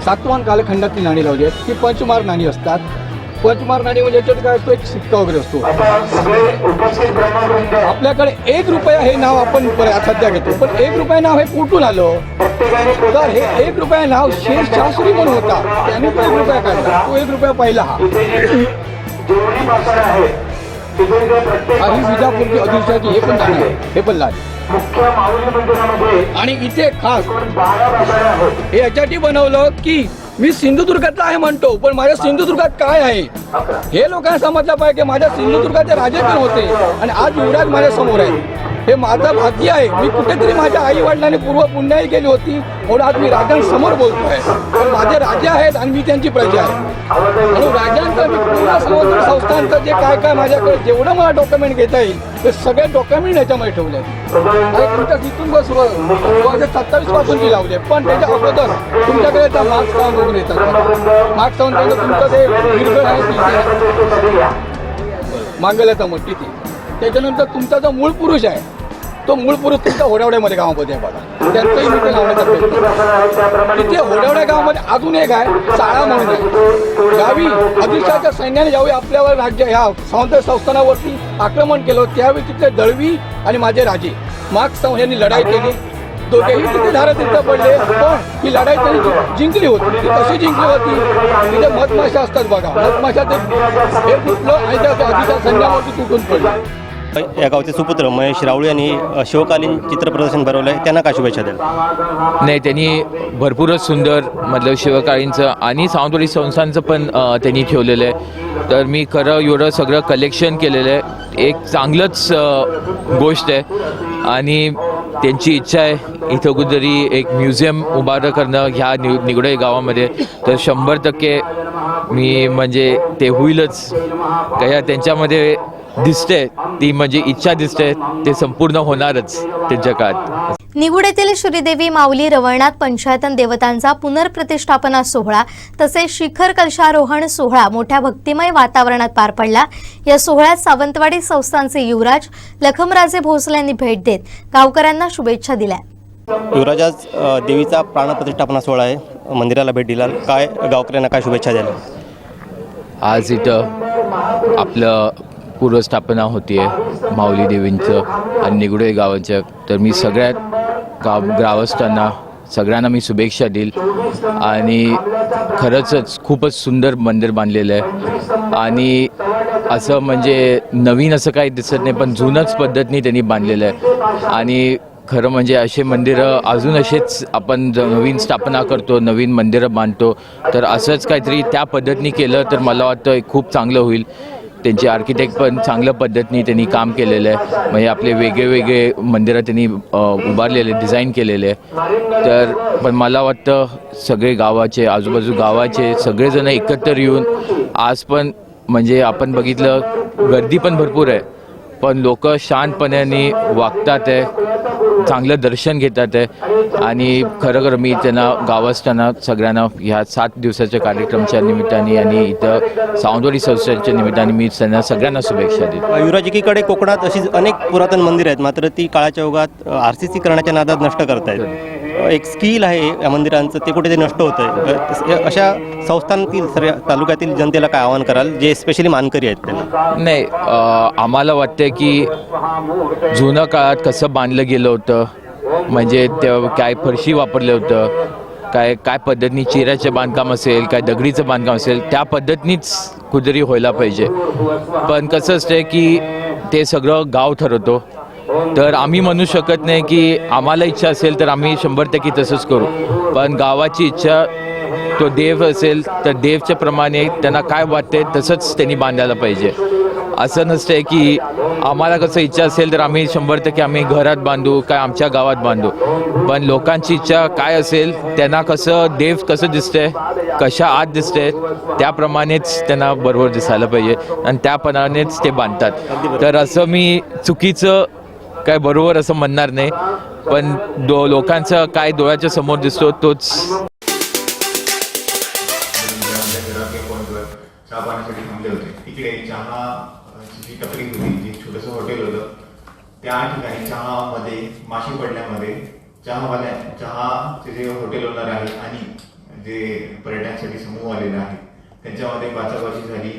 सातवाहन कालखंडातली नाणी लावली आहेत. ती पंचमार नाणी असतात. पंचमार नाणी म्हणजे याच्यात काय असतो? एक सिक्का वगैरे असतो. आपल्याकडे 1 रुपया हे नाव आपण सध्या घेतो, पण 1 रुपया नाव हे कुठून आलं? तर हे 1 रुपया नाव शेषशास्त्री म्हणून होता, त्याने तो 1 रुपया काढला. तो 1 रुपया पहिला हा ही विजापूरची आदिलशाही हे पण नाणी आहे, हे पण लाल. आणि इथे खास हे याच्यासाठी बनवलं की मी सिंधुदुर्गातला आहे म्हणतो, पण माझ्या सिंधुदुर्गात काय आहे हे लोकांना समजलं पाहिजे. माझ्या सिंधुदुर्गाचे राजे पण होते आणि आज युवराज माझ्या समोर आहे. हे माझं भाग्य आहे. मी कुठेतरी माझ्या आई वडिलांनी पूर्व पुण्याही केली होती म्हणून आज मी राजांसमोर बोलतोय. पण माझे राजे आहेत आणि मी त्यांची प्रजा आहे म्हणून राजांचं मी पूर्ण समुद्र संस्थांचं जे काय काय माझ्याकडे जेवढं मला डॉक्युमेंट घेता येईल ते सगळे डॉक्युमेंट याच्यामध्ये ठेवले आहेत. आणि तुमच्या तिथून बस 2027 पासून मी लावले, पण त्याच्या अगोदर तुमच्याकडे त्या मार्क्स साऊंड वगैरे येतात. मार्क्स साऊंड तुमचं ते दीर्घ आहे मांगल्याचा मठ तिथे. त्याच्यानंतर तुमचा जो मूळ पुरुष आहे तो मूळ पुरुष तुमच्या होडावड्यामध्ये गावामध्ये आहे बघा, त्यांचंही मी ते लावण्याचा प्रयत्न. तिथे होडावड्या गावामध्ये अजून एक आहे साळा म्हणून आहे. गावी आदिलशहाच्या सैन्याने ज्यावेळी आपल्यावर राज्य ह्या सावंत संस्थानावरती आक्रमण केलं त्यावेळी तिथे दळवी आणि माझे राजे मार्क्स साऊंड यांनी लढाई केली. दोघेही तिथे धारतीर्थ पडले, पण ही लढाई त्यांनी जिंकली होती. ती कशी जिंकली होती? तिथे मधमाशा असतात बघा, मधमाशा ते हे फुटलं आणि त्या आधीच्या सैन्यावरती तुटून पडलं. या गावचे सुपुत्र महेश रावळे यांनी शिवकालीन चित्रप्रदर्शन भरवलं आहे, त्यांना काय शुभेच्छा द्याल? नाही, त्यांनी भरपूरच सुंदर मतलब शिवकालीनचं आणि सावंतवाडी संस्थांचं पण त्यांनी ठेवलेलं आहे. तर मी खरं एवढं सगळं कलेक्शन केलेलं आहे, एक चांगलंच गोष्ट आहे. आणि त्यांची इच्छा आहे इथं कुठेतरी एक म्युझियम उभारं करणं ह्या निगडे गावामध्ये. तर 100% मी म्हणजे ते होईलच. काय त्यांच्यामध्ये दिसते ती म्हणजे इच्छा दिसते, ते संपूर्ण होणारच त्यांच्या काळात. निगुड येथील श्रीदेवी माऊली रवळनाथ पंचायतन देवतांचा पुनर्प्रतिष्ठापना सोहळा तसेच शिखर कलशारोहण सोहळा मोठ्या भक्तिमय वातावरणात पार पडला. या सोहळ्यात सावंतवाडी संस्थानचे युवराज लखमराजे भोसले यांनी भेट देत गावकऱ्यांना शुभेच्छा दिल्या. युवराज, आज देवीचा प्राणप्रतिष्ठापना सोहळा आहे, मंदिराला भेट दिला, काय गावकऱ्यांना काय शुभेच्छा द्याल? आज इथं आपलं पूर्वस्थापना होती आहे माऊली देवींचं आणि निगुडे गावाचं. तर मी सगळ्यात ग्रामस्थांना सगळ्यांना मी शुभेच्छा देईल. आणि खरंच खूपच सुंदर मंदिर बांधलेलं आहे आणि असं म्हणजे नवीन असं काही दिसत नाही, पण जुनंच पद्धतीने त्यांनी बांधलेलं आहे. आणि खरं म्हणजे असे मंदिरं अजून असेच आपण नवीन स्थापना करतो, नवीन मंदिरं बांधतो, तर असंच काहीतरी त्या पद्धतीने केलं तर मला वाटतं खूप चांगलं होईल. त्यांचे आर्किटेक्ट पण चांगल्या पद्धतीने त्यांनी काम केलेलं आहे. म्हणजे आपले वेगळे मंदिरं त्यांनी उभारलेले, डिझाईन केलेले. तर पण मला वाटतं सगळे गावाचे आजूबाजू गावाचे सगळेजण एकत्र येऊन आज पण म्हणजे आपण बघितलं गर्दी पण भरपूर आहे, पण लोक शांतपणे वागतात आहे, चांगलं दर्शन घेतात आहे. आणि खरं मी त्यांना गावस्थांना सगळ्यांना ह्या 7 दिवसाच्या कार्यक्रमाच्या निमित्ताने आणि इथं सावंतवाडी संस्थांच्या निमित्ताने मी त्यांना सगळ्यांना शुभेच्छा देतो. युवराज, एकीकडे कोकणात अशी अनेक पुरातन मंदिरं आहेत, मात्र ती काळाच्या ओघात RCC करण्याच्या नादात नष्ट करतायत. एक स्किल आहे या मंदिरांचं ते कुठेतरी नष्ट होतं आहे. अशा संस्थांतील सर्व तालुक्यातील जनतेला काय आवाहन कराल जे स्पेशली मानकरी आहेत त्यांना? नाही, आम्हाला वाटतं की जुन्या काळात कसं बांधलं गेलं होतं, म्हणजे ते काय फरशी वापरलं होतं, काय पद्धतीने चिऱ्याचं बांधकाम असेल, काय दगडीचं बांधकाम असेल, त्या पद्धतीनेच कुठेतरी व्हायला पाहिजे. पण कसं असतं की ते सगळं गाव ठरवतो, तर आम्ही म्हणू शकत नाही की आम्हाला इच्छा असेल तर आम्ही 100% तसंच करू. पण गावाची इच्छा, तो देव असेल तर देवच्या प्रमाणे त्यांना काय वाटते तसंच त्यांनी बांधायला पाहिजे. असं नसतंय की आम्हाला कसं इच्छा असेल तर आम्ही 100% आम्ही घरात बांधू, काय आमच्या गावात बांधू. पण लोकांची इच्छा काय असेल, त्यांना कसं देव कसं दिसतंय, कशा आत दिसतंय, त्याप्रमाणेच त्यांना बरोबर दिसायला पाहिजे आणि त्याप्रमाणेच ते बांधतात. तर असं मी चुकीचं काय बरोबर असं म्हणणार नाही, पण लोकांचं काय डोळ्याच्या समोर दिसतो तोच. चहा पाण्यासाठी थांबले होते. तिकडे चहाची जी टपरी होती, जे छोटंसं हॉटेल होतं, त्या ठिकाणी चहामध्ये माशी पडल्यामध्ये चहाचे जे हॉटेल ओनर आहे आणि जे पर्यटनासाठी समूह आलेला आहे त्यांच्यामध्ये बाचाबाची झाली,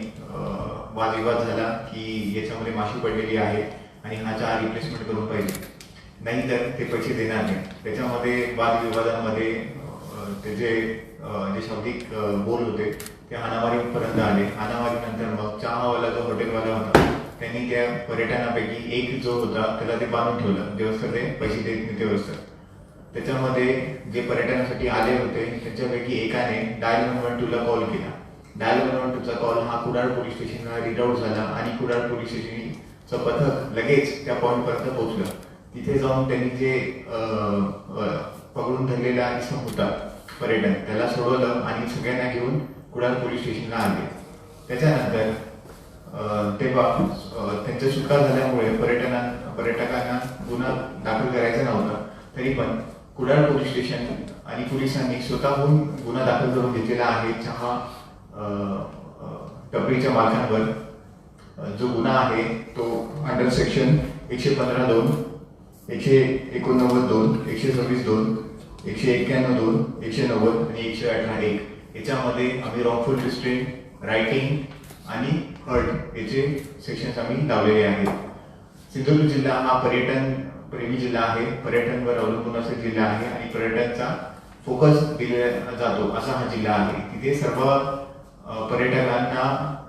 वादविवाद झाला की याच्यामध्ये माशी पडलेली आहे आणि हा चहा रिप्लेसमेंट करून पाहिजे, नाही तर ते पैसे देणार नाही. त्याच्यामध्ये वादविवादांमध्ये त्याचे जे शाब्दिक बोल होते ते हाणामारीपर्यंत आले. हाणामारीनंतर मग चहावाला जो हॉटेलवाला होता त्यांनी त्या पर्यटनापैकी एक जो होता त्याला ते बांधून ठेवलं, जेव्हा ते पैसे देत नाही तेव्हा. त्याच्यामध्ये जे पर्यटनासाठी आले होते त्यांच्यापैकी एकाने डायल 112ला कॉल केला. डायल 112चा कॉल हा कुडाळ पोलीस स्टेशनला रीड आउट झाला आणि कुडाळ पोलीस स्टेशनचं पथक लगेच त्या पॉईंटपर्यंत पोहोचलं. तिथे जाऊन त्यांनी जे पकडून धरलेला इसम होता पर्यटन त्याला सोडवलं आणि सगळ्यांना घेऊन कुडाळ पोलीस स्टेशनला आले. त्याच्यानंतर तेव्हा त्यांच्या सुटका झाल्यामुळे पर्यटकांना गुन्हा दाखल करायचा नव्हता, तरी पण कुडाळ पोलीस स्टेशन आणि पोलिसांनी स्वतःहून गुन्हा दाखल करून घेतलेला आहे. चहा टपरीच्या मालकांवर जो गुन्हा आहे तो अंडर सेक्शन 115(2), 189(2), 126(2), 191(2), 190 आणि 118(1) याच्यामध्ये आम्ही रॉंगफुल रिस्ट्रेंट, रायटिंग आणि हर्ट याचे सेक्शन्स आम्ही लावलेले आहेत. सिंधुदुर्ग जिल्हा हा पर्यटन प्रेमी जिल्हा आहे, पर्यटनवर अवलंबून असा जिल्हा आहे आणि पर्यटनचा फोकस दिला जातो असा हा जिल्हा आहे. तिथे सर्व पर्यटकांना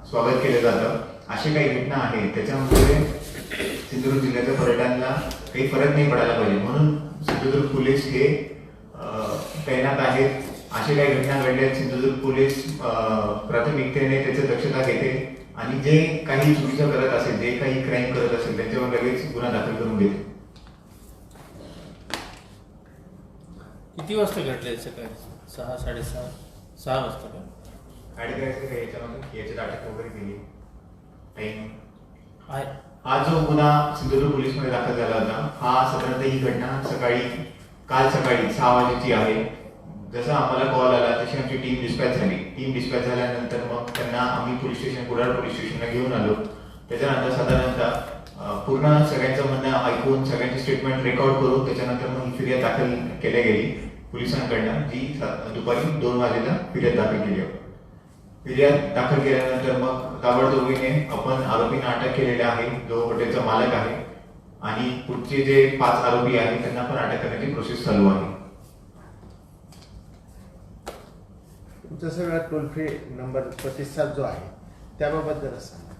स्वागत केलं जातं. असे काही घटना आहेत त्याच्यामुळे सिंधुदुर्ग जिल्ह्याच्या पर्यटनाला काही फरक नाही पडायला पाहिजे, म्हणून सिंधुदुर्ग पोलीस हे तैनात आहेत. असे काही घटना घडल्यात सिंधुदुर्ग पोलीस प्राथमिकतेने त्याची दक्षता घेते आणि जे काही चुकीचं करत असेल, जे काही क्राईम करत असेल त्यांच्यावर लगेच गुन्हा दाखल करून घेते. किती वाजता घडले सकाळी? 6, 6:30, 6 वाजता का? याच्यात अटक वगैरे केली टाइम आहे. हा जो गुन्हा सिंधुदुर्ग पोलीसमध्ये दाखल झाला होता हा साधारणतः ही घटना काल सकाळी 6 वाजेची आहे. जसा आम्हाला कॉल आला तशी आमची टीम डिस्पॅच झाली. टीम डिस्पॅच झाल्यानंतर मग त्यांना आम्ही पोलीस स्टेशन कुडाळ पोलीस स्टेशनला घेऊन आलो. त्याच्यानंतर साधारणतः पूर्ण सगळ्यांचं म्हणणं ऐकून सगळ्यांची स्टेटमेंट रेकॉर्ड करून त्याच्यानंतर मग ही फिर्याद दाखल केल्या गेली पोलिसांकडनं, जी दुपारी 2 वाजेला फिर्याद दाखल केली. फिर्याद दाखल केल्यानंतर मग ताबडतोबीने आपण आरोपींना अटक केलेले आहे, जो हॉटेलचा मालक आहे, आणि पुढचे जे 5 आरोपी आहेत त्यांना पण अटक करण्याची प्रोसेस चालू आहे. तुमचा सगळा टोल फ्री नंबर प्रतिसाद जो आहे त्याबाबत जरा सांगा.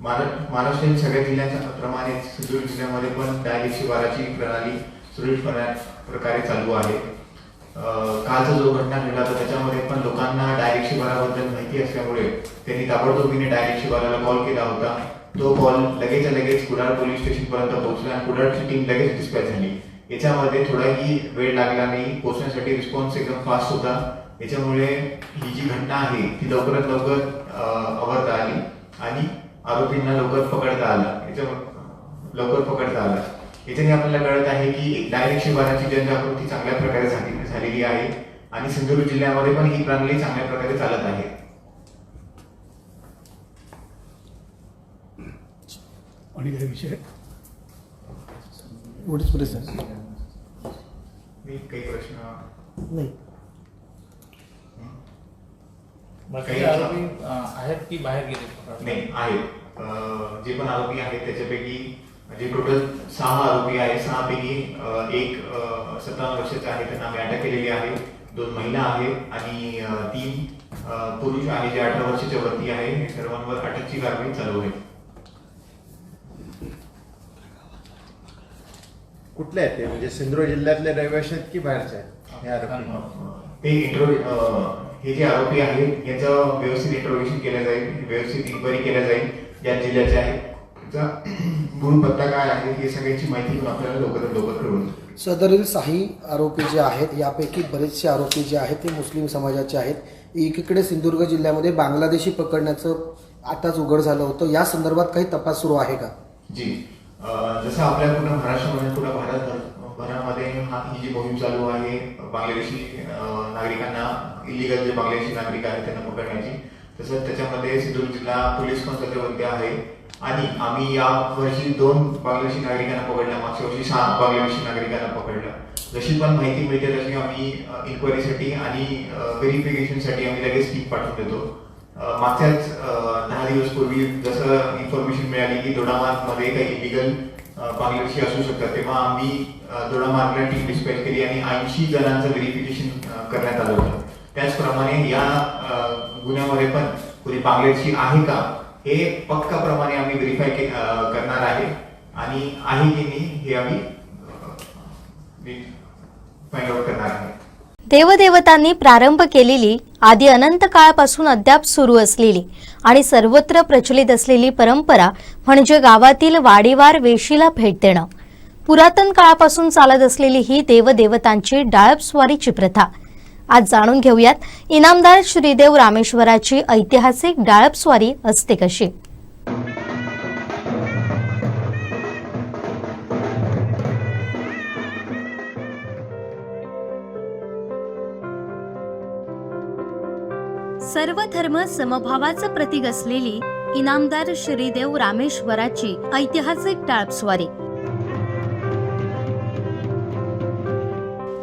महाराष्ट्रातील सगळ्या जिल्ह्यांप्रमाणे सिंधुदुर्ग जिल्ह्यामध्ये पण डायल 112ची प्रणाली सुरळीत प्रकारे चालू आहे. कालचा जो घटना घडला होता त्याच्यामध्ये पण लोकांना डायल 112 बद्दल माहिती असल्यामुळे त्यांनी ताबडतोबीने डायल 112ला कॉल केला होता. तो कॉल लगेच कुडाळ पोलीस स्टेशन पर्यंत पोहोचला आणि कुडाळची टीम लगेच डिस्पॅच झाली. याच्यामध्ये थोडाही वेळ लागला नाही, पोहोचण्यासाठी रिस्पॉन्स एकदम फास्ट होता. याच्यामुळे ही जी घटना आहे ती लवकरात लवकर आवरता आली आणि आरोपींना लवकर पकडता आला. याच्याने आपल्याला कळत आहे की डायल 112ची जनजागृती चांगल्या प्रकारे झालेली आहे आणि सिंधुदुर्ग जिल्ह्यामध्ये पण ही प्रणाली चांगल्या प्रकारे चालत आहे. आणि काय विषय मी काही प्रश्न नाही. बाकी आरोपी आहेत की बाहेर गेले? नाही आहेत. जे पण आरोपी आहेत त्याच्यापैकी जे टोटल 6 आरोपी आहेत, 6 पैकी एक 57 वर्षाचा आहे, त्यांना आम्ही अटक केलेली आहे. 2 महिला आहेत आणि 3 पुरुष आहे जे 18 वर्षाच्या वरती आहे. हे सर्वांवर अटकची कारवाई चालू आहे. कुठले आहेत ते, म्हणजे सिंधुदुर्ग जिल्ह्यातले रहिवासी आहेत की बाहेरचे आहेत हे आरोपी? हे जे आरोपी आहेत याचं व्यवस्थित इंट्रोगेशन केलं जाईल, व्यवस्थित इन्क्वायरी केल्या जाईल. ज्या जिल्ह्याचे आहेत त्याचा मूळ पत्ता काय आहे हे सगळ्याची माहिती घेऊन आपल्याला लवकरात लवकर कळवून. सदरील 6 आरोपी जे आहेत यापैकी बरेचसे आरोपी जे आहेत ते मुस्लिम समाजाचे आहेत. एकीकडे सिंधुदुर्ग जिल्ह्यामध्ये बांगलादेशी पकडण्याचं आताच उघड झालं होतं, या संदर्भात काही तपास सुरू आहे का? जी, जसं आपल्या पूर्ण महाराष्ट्रामध्ये पूर्ण भारतभरामध्ये ही जी मोहीम चालू आहे बांगलादेशी नागरिकांना, इलिगल जे बांगलादेशी नागरिक आहेत त्यांना पकडण्याची, तसंच त्याच्यामध्ये सिंधुदुर्ग जिल्हा पोलीस पण सध्या आहे. आणि आम्ही या वर्षी 2 बांगलादेशी नागरिकांना पकडलं, मागच्या वर्षी 6 बांगलादेशी नागरिकांना पकडलं. जशी पण माहिती मिळते तशी आम्ही इन्क्वायरीसाठी आणि व्हेरिफिकेशनसाठी आम्ही लगेच टीम पाठवून देतो. मागच्याच 10 दिवस पूर्वी जसं इन्फॉर्मेशन मिळाली की दोडामार्गमध्ये काही इलिगल बांगलादेशी असू शकतात, तेव्हा आम्ही दोडामार्गला टीम डिस्पॅच केली आणि 80 जणांचं व्हेरिफिकेशन करण्यात आलं होतं. त्याचप्रमाणे या गुन्ह्यामध्ये पण कोणी बांगलादेशी आहे का हे पक्काप्रमाणे आम्ही व्हेरीफाय करणार आहे आणि आहे की नाही हे आम्ही फाइंड आउट करणार आहे. देवदेवतांनी प्रारंभ केलेली आदी अनंत काळापासून अद्याप सुरू असलेली आणि सर्वत्र प्रचलित असलेली परंपरा म्हणजे गावातील वाडीवार वेशीला भेट देणं. पुरातन काळापासून चालत असलेली ही देवदेवतांची डाळपस्वारीची प्रथा. आज जाणून घेऊयात इनामदार श्रीदेव रामेश्वराची ऐतिहासिक डाळपस्वारी असते कशी. सर्व धर्म समभावाचं प्रतीक असलेली इनामदार श्रीदेव रामेश्वराची ऐतिहासिक डाळपस्वारी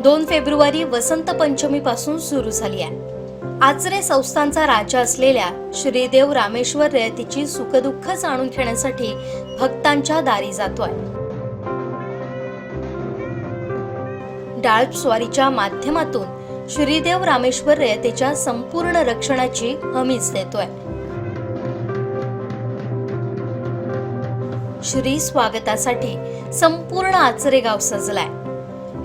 2 फेब्रुवारी वसंत पंचमी पासून सुरू झाली आहे. आचरे संस्थांचा राजा असलेल्या श्रीदेव रामेश्वर रयतेची सुखदुःख जाणून घेण्यासाठी भक्तांच्या दारी जातोय. डाळपस्वारीच्या माध्यमातून श्रीदेव रामेश्वर रयतेच्या संपूर्ण रक्षणाची हमीच देतोय. श्री स्वागतासाठी संपूर्ण आचरे गाव सजलाय.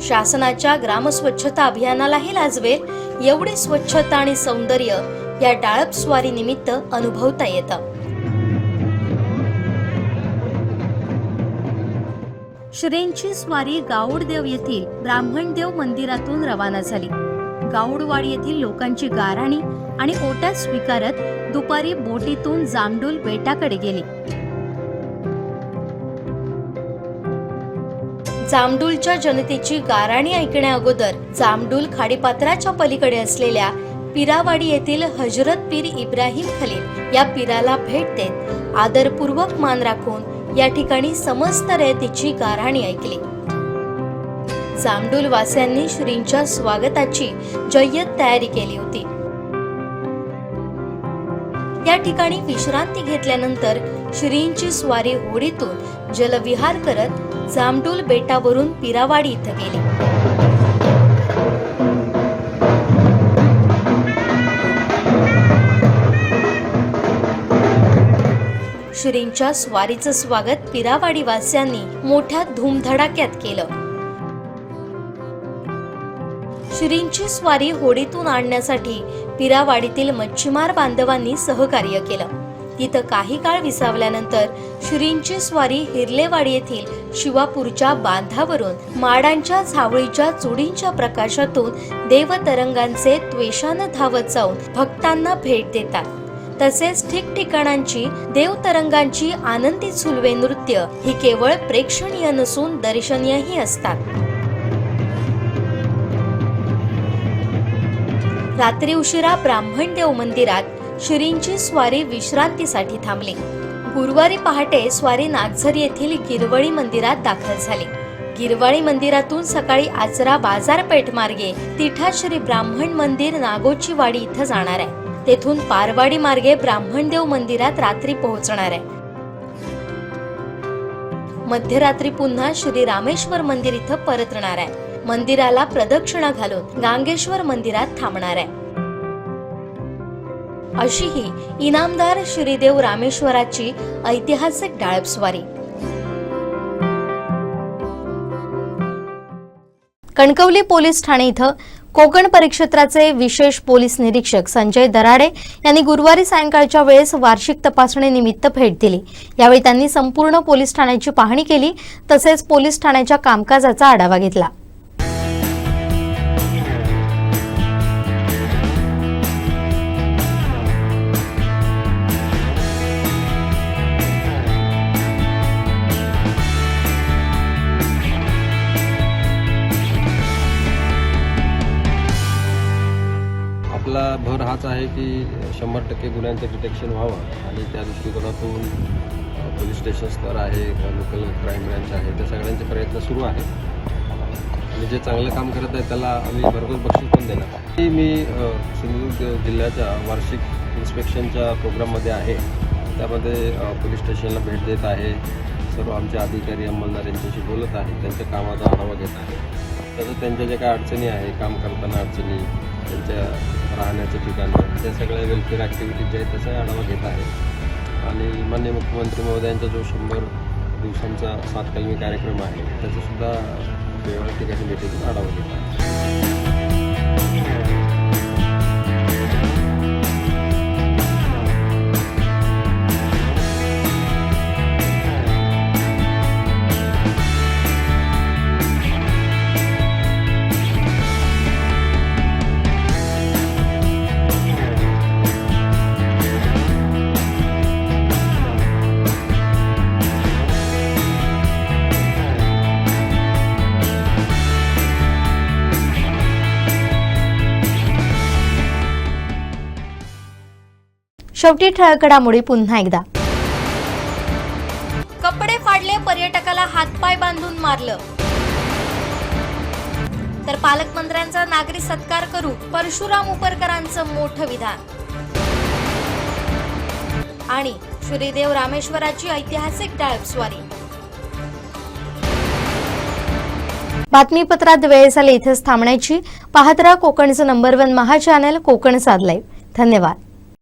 शासनाच्या ग्रामस्वच्छता अभियानालाही लाजवेल एवढी स्वच्छता आणि सौंदर्य या डाळपस्वारी निमित्त अनुभवता येतं. श्रींची स्वारी गाऊडदेव येथील ब्राह्मणदेव मंदिरातून रवाना झाली. गाऊडवाडी येथील लोकांची गाराणी आणि ओटा स्वीकारत दुपारी बोटीतून जामडूल बेटाकडे गेली. जामडूलच्या जनतेची गाराणी ऐकण्या अगोदर जामडूल खाडीपात्राच्या पलीकडे असलेल्या पिरावाडी येथील हजरत पीर इब्राहिम खलील या पीराला भेट देत आदरपूर्वक मान राखून या ठिकाणी समस्त रयतेची गाराणी ऐकली. जामडूल वासियांनी श्रींच्या स्वागताची जय्यत तयारी केली होती. या ठिकाणी विश्रांती घेतल्यानंतर श्रींची स्वारी होडीतून जलविहार करत जामडूल बेटावरून पिरावाडी इथं गेली. श्रींच्या स्वारीचं स्वागत पिरावाडी वासियांनी मोठ्या धूमधडाक्यात केलं. श्रींची स्वारी होडीतून आणण्यासाठी पिरावाडीतील मच्छीमार बांधवांनी सहकार्य केलं. तिथं काही काळ विसावल्यानंतर श्रींची स्वारी हिरलेवाडी येथील शिवापूरच्या बांधावरून माडांच्या झावळीच्या चुडींच्या प्रकाशातून देवतरंगांचे त्वेषानं धावत जाऊन भक्तांना भेट देतात. तसेच ठिकठिकाणांची देवतरंगांची आनंदी झुलवे नृत्य ही केवळ प्रेक्षणीय नसून दर्शनीयही असतात. रात्री उशिरा ब्राह्मणदेव मंदिरात श्रींची स्वारी विश्रांतीसाठी थांबली. गुरुवारी पहाटे स्वारी नागझरी येथील गिरवळी मंदिरात दाखल झाली. गिरवाळी मंदिरातून सकाळी आचरा बाजारपेठ मार्गे तिठा श्री ब्राह्मण मंदिर नागोची वाडी इथं जाणार आहे. तेथून पारवाडी मार्गे ब्राह्मणदेव मंदिरात रात्री पोहोचणार आहे. मध्यरात्री पुन्हा श्री रामेश्वर मंदिर इथं परतणार आहे. मंदिराला प्रदक्षिणा घालून गांगेश्वर मंदिरात थांबणार आहे. अशी ही इनामदार श्रीदेव रामेश्वराची ऐतिहासिक डाळपस्वारी. कणकवली पोलीस ठाणे इथं कोकण परिक्षेत्राचे विशेष पोलीस निरीक्षक संजय दराडे यांनी गुरुवारी सायंकाळच्या वेळेस वार्षिक तपासणीनिमित्त भेट दिली. यावेळी त्यांनी संपूर्ण पोलीस ठाण्याची पाहणी केली, तसेच पोलीस ठाण्याच्या कामकाजाचा आढावा घेतला. आपला भर हाच आहे की 100% गुन्ह्यांचं डिटेक्शन व्हावं आणि त्या दृष्टिकोनातून पोलीस स्टेशन स्तर आहे, लोकल क्राईम ब्रँच आहे, त्या सगळ्यांचे प्रयत्न सुरू आहे आणि जे चांगलं काम करत आहे त्याला आम्ही भरघोस बक्षीस पण देणार आहे. मी सिंधुदुर्ग जिल्ह्याच्या वार्षिक इन्स्पेक्शनच्या प्रोग्राममध्ये आहे. त्यामध्ये पोलीस स्टेशनला भेट देत आहे, सर्व आमचे अधिकारी अंमलदार यांच्याशी बोलत आहे, त्यांच्या कामाचा आढावा घेत आहे. तसंच त्यांच्या ज्या काही अडचणी आहे, काम करताना अडचणी, त्यांच्या राहण्याचं ठिकाणं, त्या सगळ्या वेलफेअर ॲक्टिव्हिटीज जे आहेत त्याचा आढावा घेत आहे. आणि माननीय मुख्यमंत्री महोदयांचा जो 100 दिवसांचा 7 कलमी कार्यक्रम आहे त्याचासुद्धा वेगवेगळ्या ठिकाणी भेटीतून आढावा घेत आहे. शेवटी ठळक घडामोडी पुन्हा एकदा. कपडे फाडले, पर्यटकाला हातपाय बांधून मारलं, तर पालकमंत्र्यांचा नागरी सत्कार करू, परशुराम उपरकरांचं मोठं विधान. आणि श्रीदेव रामेश्वराची ऐतिहासिक डाळपस्वारी. बातमीपत्रात वेळ झाली इथेच थांबण्याची. पाहत राहा कोकणचं नंबर 1 महा चॅनल कोकण साध लाईव्ह. धन्यवाद.